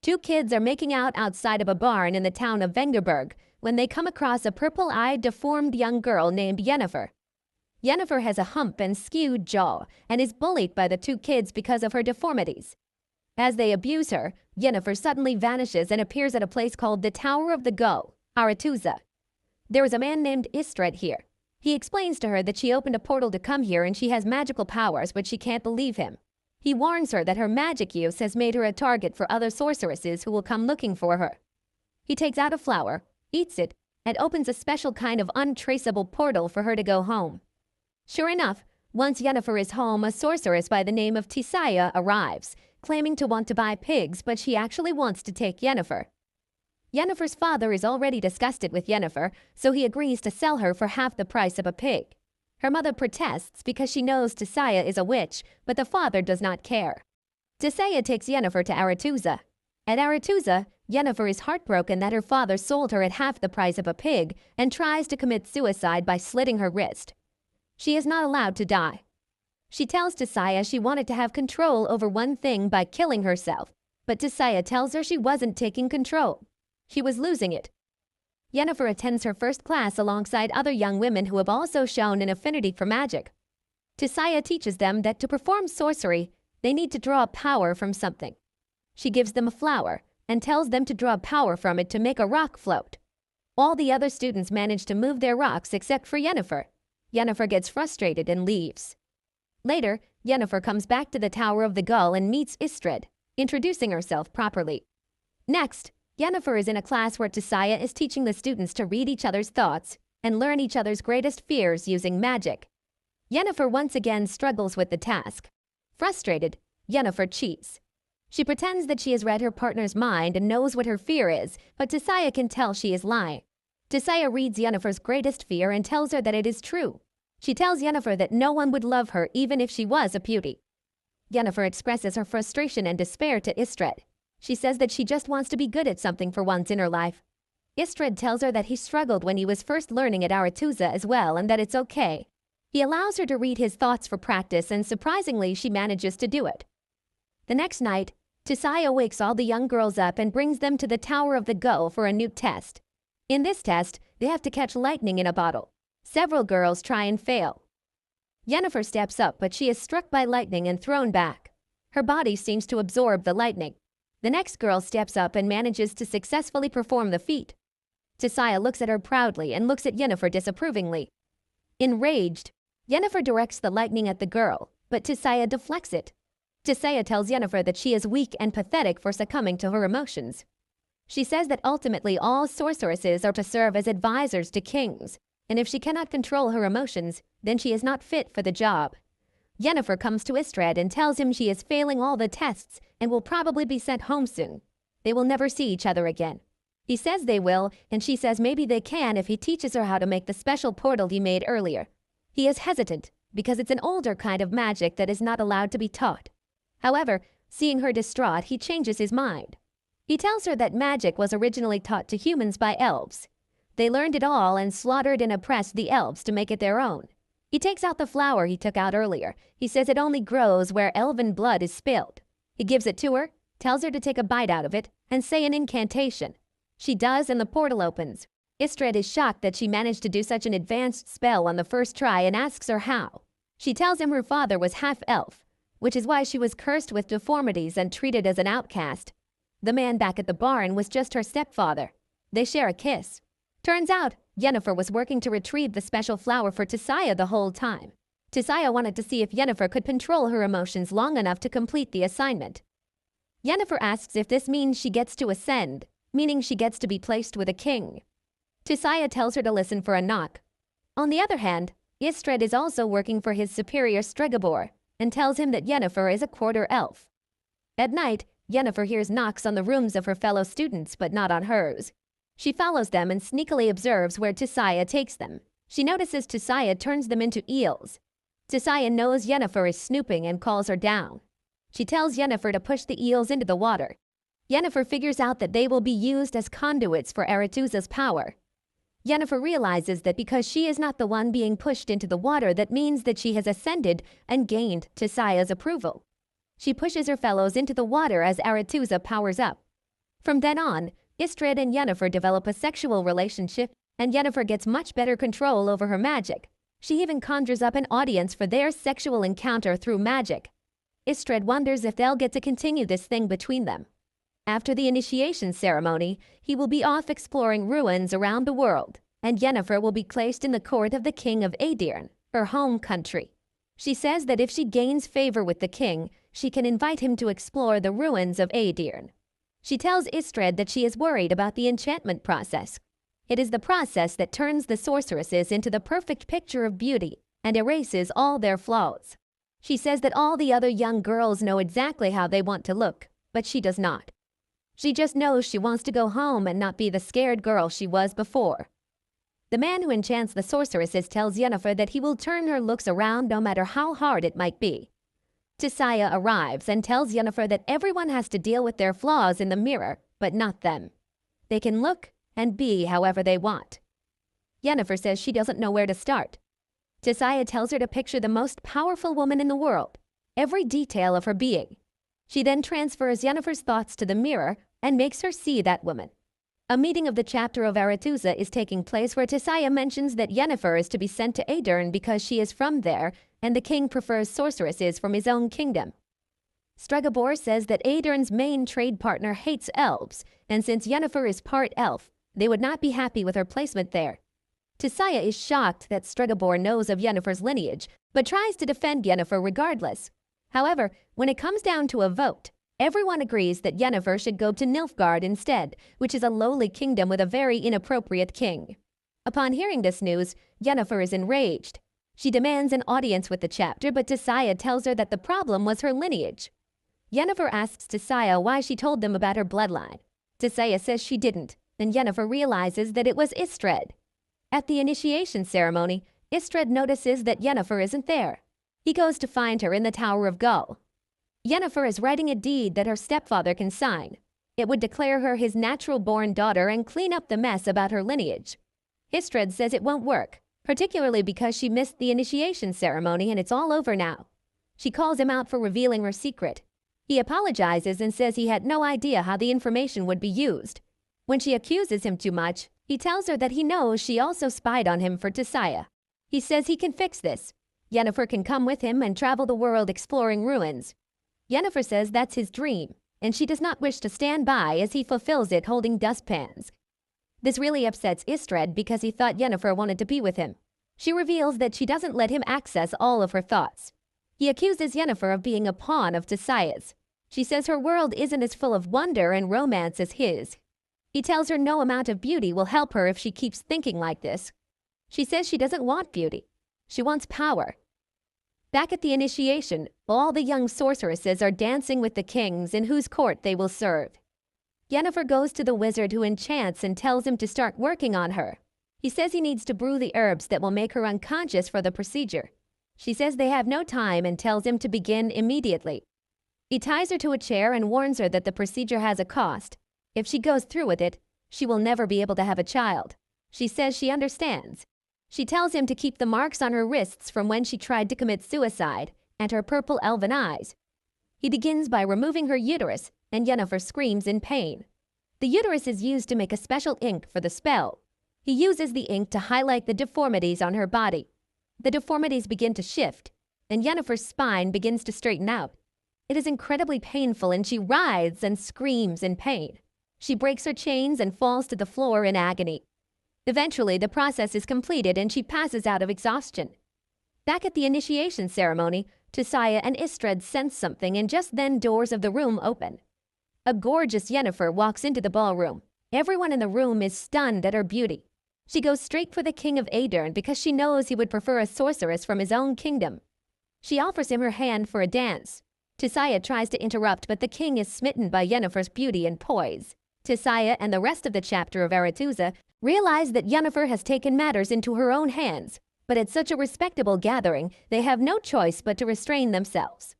Two kids are making out outside of a barn in the town of Vengerberg when they come across a purple-eyed, deformed young girl named Yennefer. Yennefer has a hump and skewed jaw and is bullied by the two kids because of her deformities. As they abuse her, Yennefer suddenly vanishes and appears at a place called the Tower of the Gull, Aretuza. There is a man named Istredd here. He explains to her that she opened a portal to come here and she has magical powers, but she can't believe him. He warns her that her magic use has made her a target for other sorceresses who will come looking for her. He takes out a flower, eats it, and opens a special kind of untraceable portal for her to go home. Sure enough, once Yennefer is home, a sorceress by the name of Tissaia arrives, claiming to want to buy pigs, but she actually wants to take Yennefer. Yennefer's father is already disgusted with Yennefer, so he agrees to sell her for half the price of a pig. Her mother protests because she knows Tissaia is a witch, but the father does not care. Tissaia takes Yennefer to Aretuza. At Aretuza, Yennefer is heartbroken that her father sold her at half the price of a pig and tries to commit suicide by slitting her wrist. She is not allowed to die. She tells Tissaia she wanted to have control over one thing by killing herself, but Tissaia tells her she wasn't taking control. She was losing it. Yennefer attends her first class alongside other young women who have also shown an affinity for magic. Tissaia teaches them that to perform sorcery, they need to draw power from something. She gives them a flower and tells them to draw power from it to make a rock float. All the other students manage to move their rocks except for Yennefer. Yennefer gets frustrated and leaves. Later, Yennefer comes back to the Tower of the Gull and meets Istredd, introducing herself properly. Next, Yennefer is in a class where Tissaia is teaching the students to read each other's thoughts and learn each other's greatest fears using magic. Yennefer once again struggles with the task. Frustrated, Yennefer cheats. She pretends that she has read her partner's mind and knows what her fear is, but Tissaia can tell she is lying. Tissaia reads Yennefer's greatest fear and tells her that it is true. She tells Yennefer that no one would love her even if she was a beauty. Yennefer expresses her frustration and despair to Istredd. She says that she just wants to be good at something for once in her life. Istredd tells her that he struggled when he was first learning at Aretuza as well and that it's okay. He allows her to read his thoughts for practice and surprisingly she manages to do it. The next night, Tissaia wakes all the young girls up and brings them to the Tower of the Gull for a new test. In this test, they have to catch lightning in a bottle. Several girls try and fail. Yennefer steps up, but she is struck by lightning and thrown back. Her body seems to absorb the lightning. The next girl steps up and manages to successfully perform the feat. Tissaia looks at her proudly and looks at Yennefer disapprovingly. Enraged, Yennefer directs the lightning at the girl, but Tissaia deflects it. Tissaia tells Yennefer that she is weak and pathetic for succumbing to her emotions. She says that ultimately all sorceresses are to serve as advisors to kings, and if she cannot control her emotions, then she is not fit for the job. Yennefer comes to Istredd and tells him she is failing all the tests and will probably be sent home soon. They will never see each other again. He says they will, and she says maybe they can if he teaches her how to make the special portal he made earlier. He is hesitant because it's an older kind of magic that is not allowed to be taught. However, seeing her distraught, he changes his mind. He tells her that magic was originally taught to humans by elves. They learned it all and slaughtered and oppressed the elves to make it their own. He takes out the flower he took out earlier. He says it only grows where elven blood is spilled. He gives it to her, tells her to take a bite out of it, and say an incantation. She does, and the portal opens. Istredd is shocked that she managed to do such an advanced spell on the first try and asks her how. She tells him her father was half-elf, which is why she was cursed with deformities and treated as an outcast. The man back at the barn was just her stepfather. They share a kiss. Turns out, Yennefer was working to retrieve the special flower for Tissaia the whole time. Tissaia wanted to see if Yennefer could control her emotions long enough to complete the assignment. Yennefer asks if this means she gets to ascend, meaning she gets to be placed with a king. Tissaia tells her to listen for a knock. On the other hand, Istredd is also working for his superior Stregobor and tells him that Yennefer is a quarter elf. At night, Yennefer hears knocks on the rooms of her fellow students, but not on hers. She follows them and sneakily observes where Tissaia takes them. She notices Tissaia turns them into eels. Tissaia knows Yennefer is snooping and calls her down. She tells Yennefer to push the eels into the water. Yennefer figures out that they will be used as conduits for Aretuza's power. Yennefer realizes that because she is not the one being pushed into the water, that means that she has ascended and gained Tissaia's approval. She pushes her fellows into the water as Aretuza powers up. From then on, Istredd and Yennefer develop a sexual relationship, and Yennefer gets much better control over her magic. She even conjures up an audience for their sexual encounter through magic. Istredd wonders if they'll get to continue this thing between them. After the initiation ceremony, he will be off exploring ruins around the world, and Yennefer will be placed in the court of the king of Aedirn, her home country. She says that if she gains favor with the king, she can invite him to explore the ruins of Aedirn. She tells Istredd that she is worried about the enchantment process. It is the process that turns the sorceresses into the perfect picture of beauty and erases all their flaws. She says that all the other young girls know exactly how they want to look, but she does not. She just knows she wants to go home and not be the scared girl she was before. The man who enchants the sorceresses tells Yennefer that he will turn her looks around no matter how hard it might be. Tissaia arrives and tells Yennefer that everyone has to deal with their flaws in the mirror, but not them. They can look and be however they want. Yennefer says she doesn't know where to start. Tissaia tells her to picture the most powerful woman in the world, every detail of her being. She then transfers Yennefer's thoughts to the mirror and makes her see that woman. A meeting of the chapter of Aretuza is taking place where Tissaia mentions that Yennefer is to be sent to Aedirn because she is from there and the king prefers sorceresses from his own kingdom. Stregobor says that Aedirn's main trade partner hates elves, and since Yennefer is part elf, they would not be happy with her placement there. Tissaia is shocked that Stregobor knows of Yennefer's lineage, but tries to defend Yennefer regardless. However, when it comes down to a vote, everyone agrees that Yennefer should go to Nilfgaard instead, which is a lowly kingdom with a very inappropriate king. Upon hearing this news, Yennefer is enraged. She demands an audience with the chapter, but Tissaia tells her that the problem was her lineage. Yennefer asks Tissaia why she told them about her bloodline. Tissaia says she didn't, and Yennefer realizes that it was Istredd. At the initiation ceremony, Istredd notices that Yennefer isn't there. He goes to find her in the Tower of Gull. Yennefer is writing a deed that her stepfather can sign. It would declare her his natural-born daughter and clean up the mess about her lineage. Istredd says it won't work, particularly because she missed the initiation ceremony and it's all over now. She calls him out for revealing her secret. He apologizes and says he had no idea how the information would be used. When she accuses him too much, he tells her that he knows she also spied on him for Tissaia. He says he can fix this. Yennefer can come with him and travel the world exploring ruins. Yennefer says that's his dream, and she does not wish to stand by as he fulfills it holding dustpans. This really upsets Istredd because he thought Yennefer wanted to be with him. She reveals that she doesn't let him access all of her thoughts. He accuses Yennefer of being a pawn of Tissaia's. She says her world isn't as full of wonder and romance as his. He tells her no amount of beauty will help her if she keeps thinking like this. She says she doesn't want beauty. She wants power. Back at the initiation, all the young sorceresses are dancing with the kings in whose court they will serve. Yennefer goes to the wizard who enchants and tells him to start working on her. He says he needs to brew the herbs that will make her unconscious for the procedure. She says they have no time and tells him to begin immediately. He ties her to a chair and warns her that the procedure has a cost. If she goes through with it, she will never be able to have a child. She says she understands. She tells him to keep the marks on her wrists from when she tried to commit suicide and her purple elven eyes. He begins by removing her uterus, and Yennefer screams in pain. The uterus is used to make a special ink for the spell. He uses the ink to highlight the deformities on her body. The deformities begin to shift, and Yennefer's spine begins to straighten out. It is incredibly painful, and she writhes and screams in pain. She breaks her chains and falls to the floor in agony. Eventually, the process is completed and she passes out of exhaustion. Back at the initiation ceremony, Tissaia and Istredd sense something, and just then doors of the room open. A gorgeous Yennefer walks into the ballroom. Everyone in the room is stunned at her beauty. She goes straight for the king of Aedirn because she knows he would prefer a sorceress from his own kingdom. She offers him her hand for a dance. Tissaia tries to interrupt, but the king is smitten by Yennefer's beauty and poise. Tissaia and the rest of the chapter of Aretuza realize that Yennefer has taken matters into her own hands, but at such a respectable gathering, they have no choice but to restrain themselves.